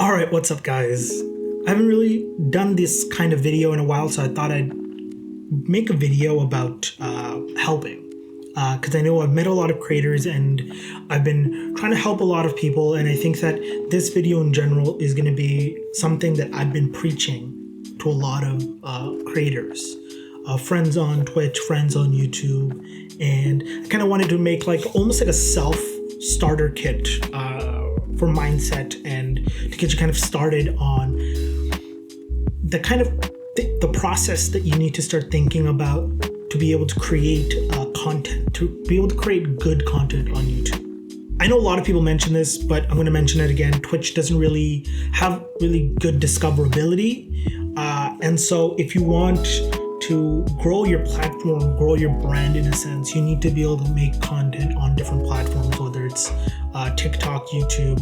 Alright, what's up guys? I haven't really done this kind of video in a while, so I thought I'd make a video about helping. Because I know I've met a lot of creators and I've been trying to help a lot of people, and I think that this video in general is going to be something that I've been preaching to a lot of creators. Friends on Twitch, friends on YouTube, and I kind of wanted to make almost like a self-starter kit for mindset and to get you kind of started on the kind of the process that you need to start thinking about to be able to create content, to be able to create good content on YouTube. I know a lot of people mention this, but I'm going to mention it again. Twitch doesn't really have really good discoverability. And so if you want to grow your platform, grow your brand in a sense, you need to be able to make content on different platforms, whether it's TikTok, YouTube,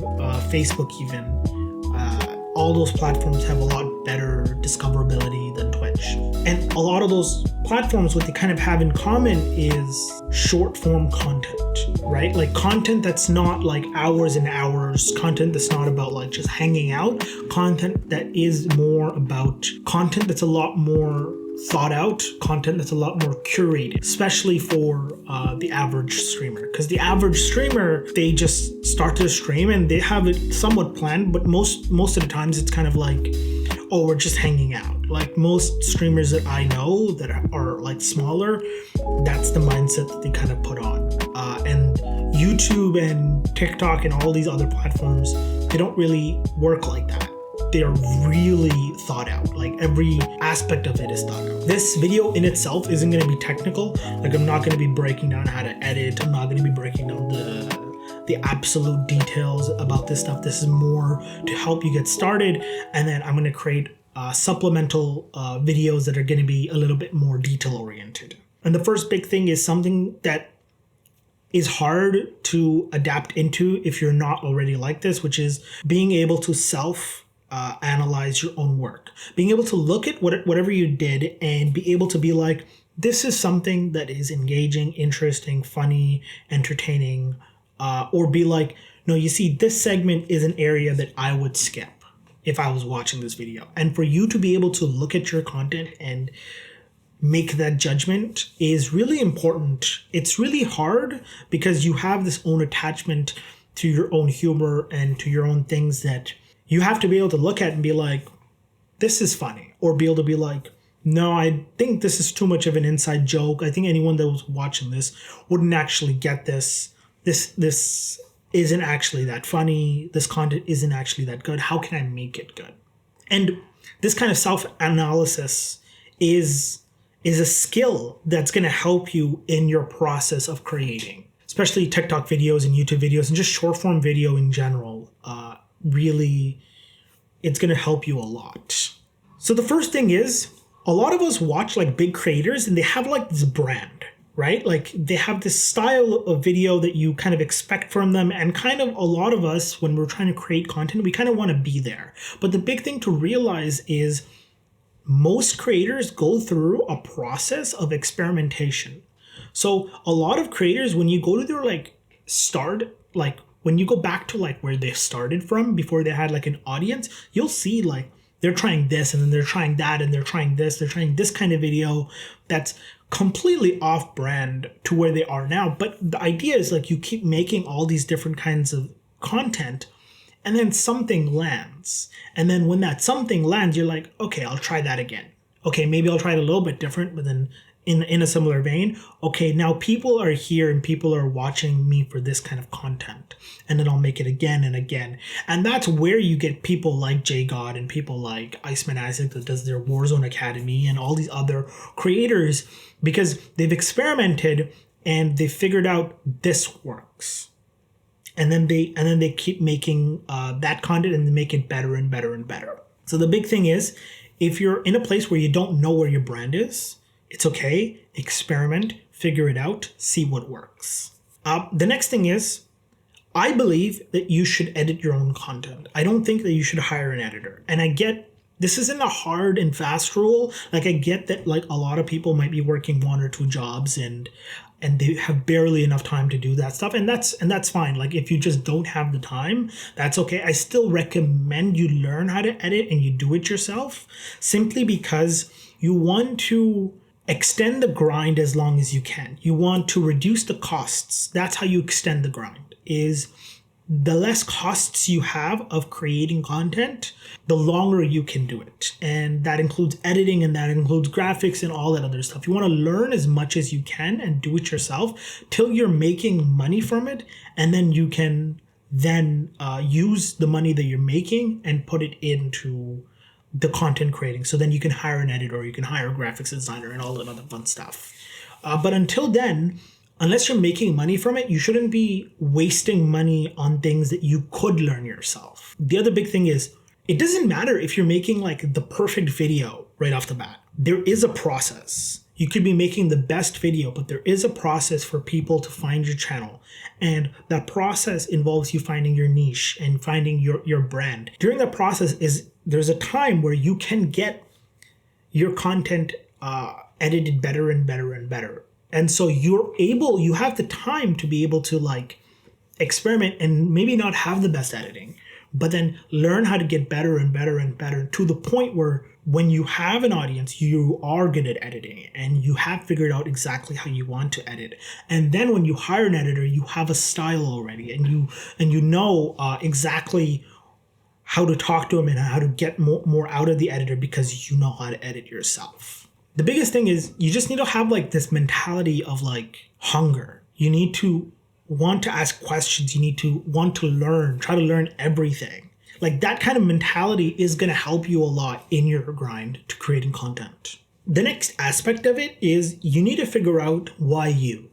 Facebook even. All those platforms have a lot better discoverability than Twitch. And a lot of those platforms, what they kind of have in common is short form content, right? Like content that's not like hours and hours, content that's not about like just hanging out, content that is more about content that's a lot more thought out, content that's a lot more curated, especially for the average streamer. Because the average streamer, they just start to stream and they have it somewhat planned, but most of the times it's kind of like, oh, we're just hanging out. Like most streamers that I know that are like smaller, that's the mindset that they kind of put on. And YouTube and TikTok and all these other platforms, they don't really work like that. They're really thought out. Like every aspect of it is thought out. This video in itself isn't going to be technical. Like I'm not going to be breaking down how to edit. I'm not going to be breaking down the absolute details about this stuff. This is more to help you get started. And then I'm going to create supplemental videos that are going to be a little bit more detail oriented. And the first big thing is something that is hard to adapt into if you're not already like this, which is being able to analyze your own work, being able to look at whatever you did and be able to be like, this is something that is engaging, interesting, funny, entertaining, or be like, no, you see, this segment is an area that I would skip if I was watching this video. And for you to be able to look at your content and make that judgment is really important. It's really hard because you have this own attachment to your own humor and to your own things that you have to be able to look at and be like, this is funny, or be able to be like, no, I think this is too much of an inside joke. I think anyone that was watching this wouldn't actually get this. This isn't actually that funny. This content isn't actually that good. How can I make it good? And this kind of self-analysis is a skill that's going to help you in your process of creating, especially TikTok videos and YouTube videos and just short form video in general. Really, it's going to help you a lot. So the first thing is, a lot of us watch like big creators and they have like this brand, right? Like they have this style of video that you kind of expect from them. And kind of a lot of us, when we're trying to create content, we kind of want to be there. But the big thing to realize is most creators go through a process of experimentation. So a lot of creators, when you go to their when you go back to like where they started from before they had like an audience, you'll see like they're trying this and then they're trying that and they're trying this kind of video that's completely off brand to where they are now. But the idea is like you keep making all these different kinds of content and then something lands. And then when that something lands, you're like, okay, I'll try that again. Okay, maybe I'll try it a little bit different, but then in a similar vein, okay, now people are here and people are watching me for this kind of content. And then I'll make it again and again. And that's where you get people like JGod and people like Iceman Isaac that does their Warzone Academy and all these other creators, because they've experimented and they figured out this works. And then they keep making that content and they make it better and better and better. So the big thing is, if you're in a place where you don't know where your brand is, it's okay, experiment, figure it out, see what works. The next thing is, I believe that you should edit your own content. I don't think that you should hire an editor. And I get This isn't a hard and fast rule. Like I get that like a lot of people might be working one or two jobs and they have barely enough time to do that stuff, and that's fine. Like if you just don't have the time, that's okay. I still recommend you learn how to edit and you do it yourself, simply because you want to extend the grind as long as you can. You want to reduce the costs. That's how you extend the grind, is the less costs you have of creating content, the longer you can do it. And that includes editing, and that includes graphics and all that other stuff. You want to learn as much as you can and do it yourself till you're making money from it. And then you can then use the money that you're making and put it into the content creating. So then you can hire an editor, or you can hire a graphics designer and all that other fun stuff. But until then, unless you're making money from it, you shouldn't be wasting money on things that you could learn yourself. The other big thing is, it doesn't matter if you're making like the perfect video right off the bat. There is a process. You could be making the best video, but there is a process for people to find your channel. And that process involves you finding your niche and finding your brand. During that process there's a time where you can get your content edited better and better and better. And so you have the time to be able to like experiment and maybe not have the best editing, but then learn how to get better and better and better to the point where when you have an audience, you are good at editing and you have figured out exactly how you want to edit. And then when you hire an editor, you have a style already, and you know exactly how to talk to them and how to get more out of the editor because you know how to edit yourself. The biggest thing is you just need to have like this mentality of like hunger. You need to want to ask questions. You need to want to learn, try to learn everything. Like that kind of mentality is going to help you a lot in your grind to creating content. The next aspect of it is you need to figure out why you.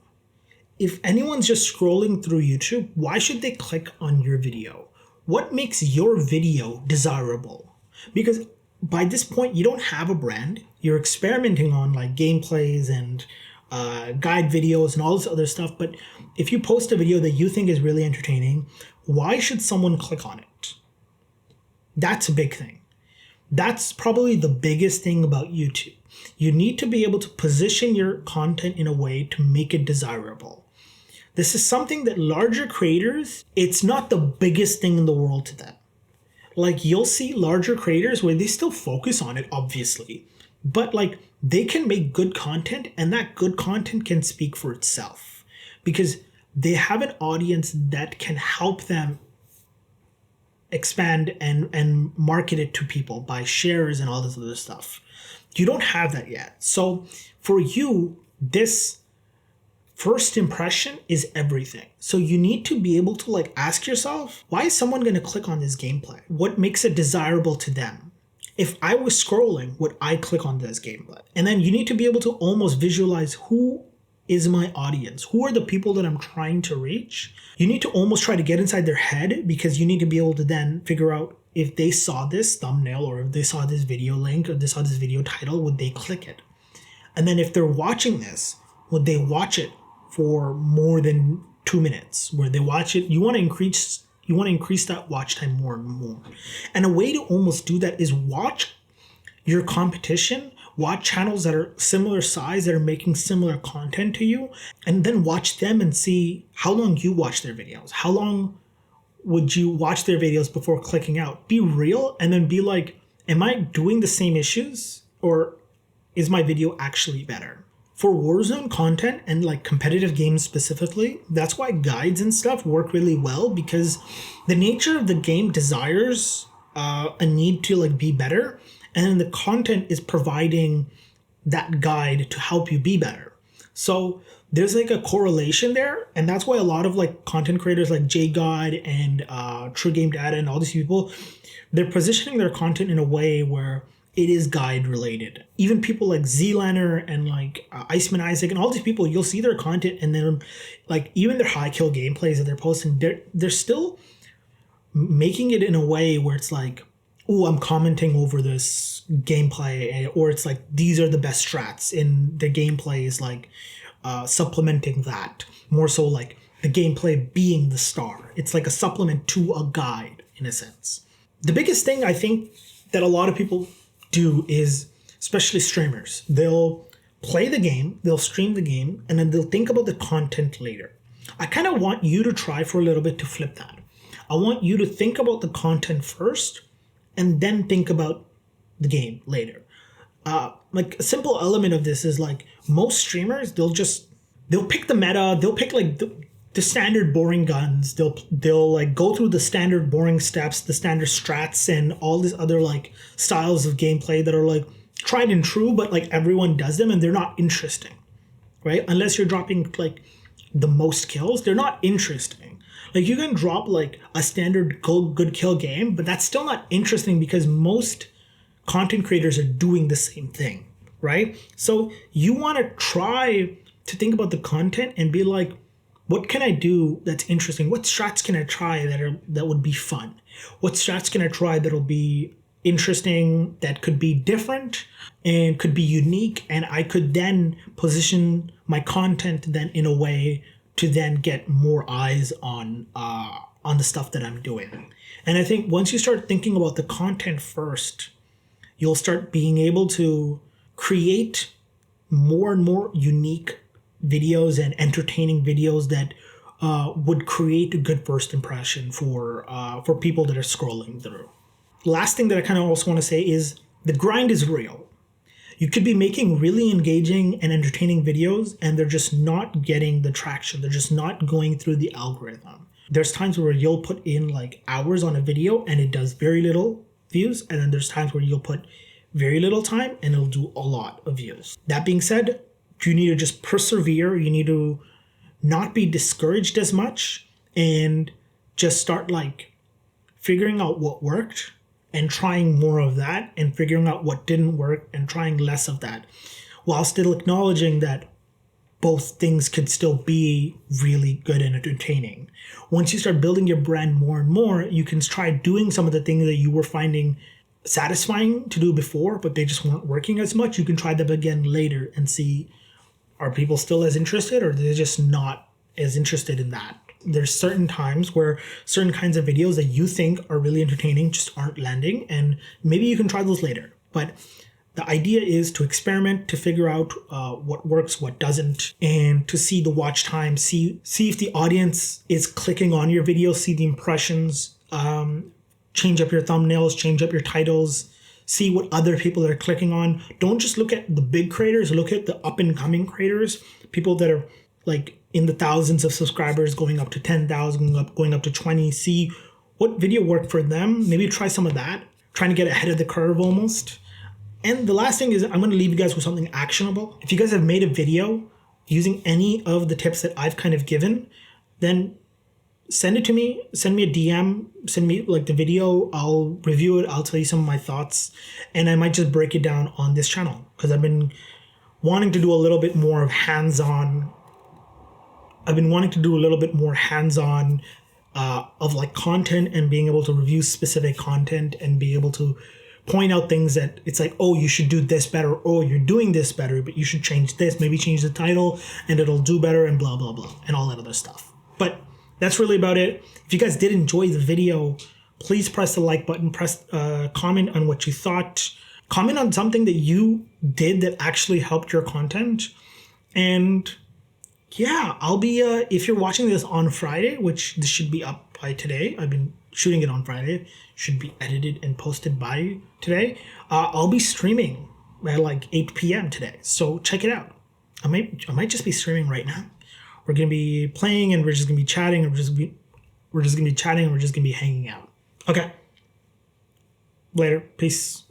If anyone's just scrolling through YouTube, why should they click on your video? What makes your video desirable? Because by this point, you don't have a brand. You're experimenting on like gameplays and guide videos and all this other stuff. But if you post a video that you think is really entertaining, why should someone click on it? That's a big thing. That's probably the biggest thing about YouTube. You need to be able to position your content in a way to make it desirable. This is something that larger creators, it's not the biggest thing in the world to them. Like you'll see larger creators where they still focus on it, obviously, but like they can make good content, and that good content can speak for itself because they have an audience that can help them expand and market it to people by shares and all this other stuff. You don't have that yet. So for you, this first impression is everything. So you need to be able to like ask yourself, why is someone going to click on this gameplay? What makes it desirable to them? If I was scrolling, would I click on this gameplay? And then you need to be able to almost visualize who is my audience? Who are the people that I'm trying to reach? You need to almost try to get inside their head, because you need to be able to then figure out if they saw this thumbnail or if they saw this video link or they saw this video title, would they click it? And then if they're watching this, would they watch it for more than 2 minutes? Where they watch it, you want to increase that watch time more and more. And a way to almost do that is watch your competition, watch channels that are similar size, that are making similar content to you, and then watch them and see how long you watch their videos. How long would you watch their videos before clicking out? Be real, and then be like, am I doing the same issues, or is my video actually better? For Warzone content and like competitive games specifically, that's why guides and stuff work really well, because the nature of the game desires a need to like be better, and then the content is providing that guide to help you be better. So there's like a correlation there, and that's why a lot of like content creators like JGod and True Game Data and all these people, they're positioning their content in a way where it is guide related. Even people like Zlaner and like Iceman Isaac and all these people, you'll see their content, and then like even their high kill gameplays that they're posting, they're still making it in a way where it's like, oh, I'm commenting over this gameplay, or it's like these are the best strats in the gameplay is like supplementing that, more so like the gameplay being the star. It's like a supplement to a guide in a sense. The biggest thing I think that a lot of people do is, especially streamers, they'll play the game, they'll stream the game, and then they'll think about the content later. I kind of want you to try for a little bit to flip that. I want you to think about the content first and then think about the game later. Like a simple element of this is like most streamers, they'll pick the meta, they'll pick like the standard boring guns, they'll like go through the standard boring steps, the standard strats, and all these other like styles of gameplay that are like tried and true, but like everyone does them and they're not interesting, right? Unless you're dropping like the most kills, they're not interesting. Like you can drop like a standard good kill game, but that's still not interesting because most content creators are doing the same thing, right? So you want to try to think about the content and be like, what can I do that's interesting? What strats can I try that would be fun? What strats can I try that'll be interesting, that could be different and could be unique, and I could then position my content then in a way to then get more eyes on the stuff that I'm doing. And I think once you start thinking about the content first, you'll start being able to create more and more unique videos and entertaining videos that would create a good first impression for people that are scrolling through. Last thing that I kind of also want to say is the grind is real. You could be making really engaging and entertaining videos and they're just not getting the traction. They're just not going through the algorithm. There's times where you'll put in like hours on a video and it does very little views. And then there's times where you'll put very little time and it'll do a lot of views. That being said, you need to just persevere. You need to not be discouraged as much and just start like figuring out what worked and trying more of that, and figuring out what didn't work and trying less of that, while still acknowledging that both things could still be really good and entertaining. Once you start building your brand more and more, you can try doing some of the things that you were finding satisfying to do before, but they just weren't working as much. You can try them again later and see, are people still as interested, or are they just not as interested in that? There's certain times where certain kinds of videos that you think are really entertaining just aren't landing, and maybe you can try those later. But the idea is to experiment, to figure out what works, what doesn't, and to see the watch time, see if the audience is clicking on your video, see the impressions, change up your thumbnails, change up your titles, see what other people are clicking on. Don't just look at the big creators, look at the up and coming creators, people that are like in the thousands of subscribers, going up to 10,000, going up to 20. See what video worked for them. Maybe try some of that, trying to get ahead of the curve almost. And the last thing is I'm going to leave you guys with something actionable. If you guys have made a video using any of the tips that I've kind of given, then send it to me, send me a DM, send me like the video, I'll review it, I'll tell you some of my thoughts, and I might just break it down on this channel because I've been wanting to do a little bit more of hands-on of like content and being able to review specific content and be able to point out things that it's like, oh, you should do this better. Oh, you're doing this better, but you should change this. Maybe change the title and it'll do better and blah, blah, blah, and all that other stuff. But that's really about it. If you guys did enjoy the video, please press the like button, comment on what you thought, comment on something that you did that actually helped your content. And yeah, I'll be, if you're watching this on Friday, which this should be up by today, I've been shooting it on Friday, should be edited and posted by today, I'll be streaming at like 8 p.m. today, so check it out. I might just be streaming right now. We're going to be playing and we're just going to be chatting, and we're just going to be chatting and we're just going to be hanging out. Okay. Later. Peace.